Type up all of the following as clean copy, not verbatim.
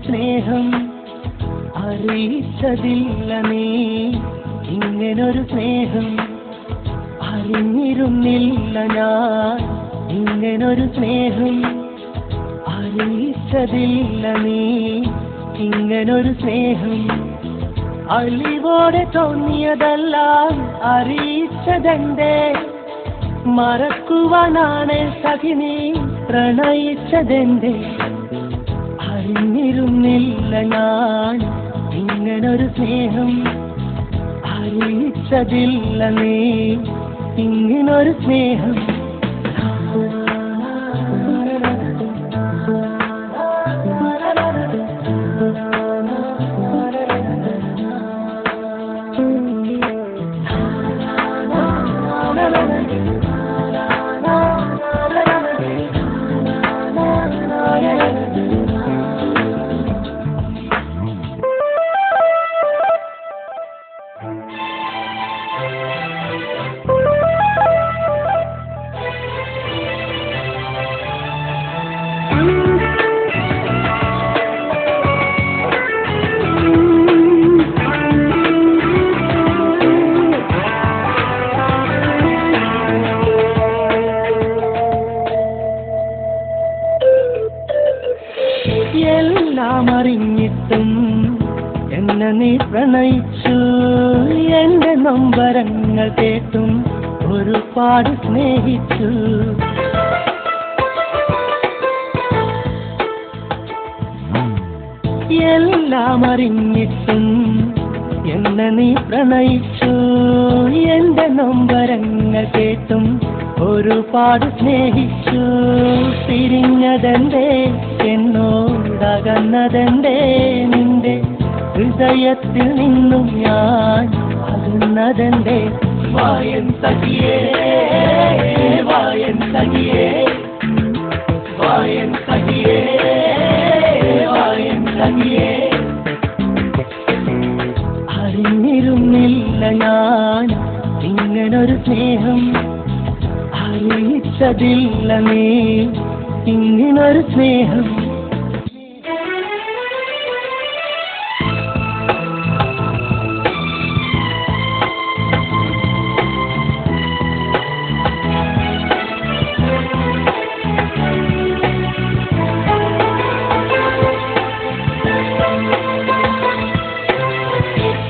സ്നേഹം അറിയിച്ചതില്ല നീ ഇങ്ങനൊരു സ്നേഹം അറിഞ്ഞിരുന്നില്ല ഞാൻ ഇങ്ങനൊരു സ്നേഹം അറിയിച്ചതില്ല നീ ഇങ്ങനൊരു സ്നേഹം അലിവോടെ തോന്നിയതെല്ലാം അറിയിച്ചതെന്തേ മറക്കുവാനാണ് സഖി നീ പ്രണയിച്ചതെന്തേ അറിഞ്ഞിരുന്നില്ല ഞാൻ ഇങ്ങനൊരു സ്നേഹം അറിയിച്ചതില്ല നീ ഇങ്ങനൊരു സ്നേഹം എല്ലാം അറിഞ്ഞിട്ടും എന്നെ നീ പ്രണയിച്ചു എന്റെ നൊമ്പരങ്ങൾ കേട്ടും ഒരുപാട് സ്നേഹിച്ചു എല്ലാം അറിഞ്ഞിട്ടും എന്നെ നീ പ്രണയിച്ചു എന്റെ നൊമ്പരങ്ങൾ കേട്ടും ഒരുപാട് സ്നേഹിച്ചു പിരിഞ്ഞതെന്തേ എന്നോടകന്നതെന്തേ നിന്റെ ഹൃദയത്തിൽ നിന്നും ഞാൻ അകന്നതെന്തേ വായൻ സഖിയേ വായൻ സഖിയേ വായൻ സഖിയേ വായൻ സഖിയേ അറിഞ്ഞിരുന്നില്ല ഞാൻ ഇങ്ങനൊരു സ്നേഹം അറിയിച്ചതില്ല നീ ഇങ്ങനൊരു സ്നേഹം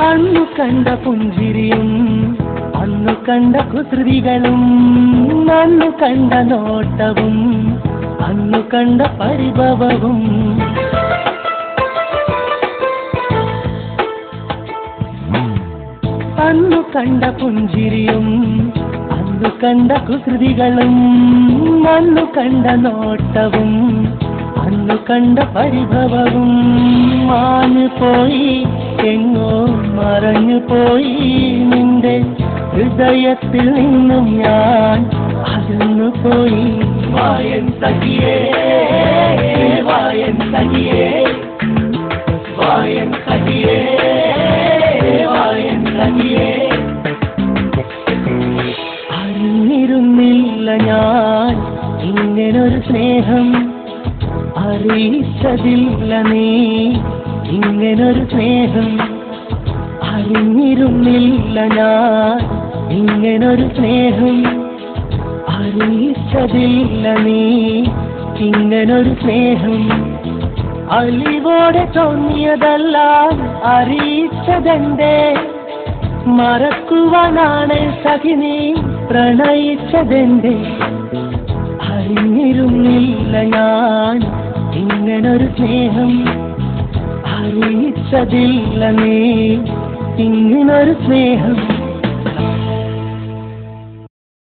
അന്നു കണ്ട പുഞ്ചിരിയും അന്നു കണ്ട കുസൃതികളും അന്നു കണ്ട നോട്ടവും അന്നു കണ്ട പരിഭവവും അന്നു കണ്ട പുഞ്ചിരിയും അന്നു കണ്ട കുസൃതികളും അന്നു കണ്ട നോട്ടവും അന്നു കണ്ട പരിഭവവും മാഞ്ഞു പോയി എങ്ങോ മറഞ്ഞു പോയി നിന്റെ ഹൃദയത്തിൽ നിന്നും ഞാൻ അകന്നു പോയി വായൻ സഖിയേ വായൻ സഖിയേ വായൻ സഖിയേ വായൻ സഖിയേ അറിഞ്ഞിരുന്നില്ല ഞാൻ ഇങ്ങനൊരു സ്നേഹം അറിയിച്ചതില്ല നീ ഇങ്ങനൊരു സ്നേഹം അറിഞ്ഞിരുന്നില്ല ഞാൻ ഇങ്ങനൊരു സ്നേഹം അറിയിച്ചതില്ല നീ ഇങ്ങനൊരു സ്നേഹം അലിവോടെ തോന്നിയതെല്ലാം അറിയിച്ചതെന്തേ മറക്കുവാനാണ് സഖി നീ പ്രണയിച്ചതെന്തേ അറിഞ്ഞിരുന്നില്ല ഞാൻ ഇങ്ങനൊരു സ്നേഹം അറിയിച്ചതില്ല നീ ഇങ്ങനൊരു സ്നേഹം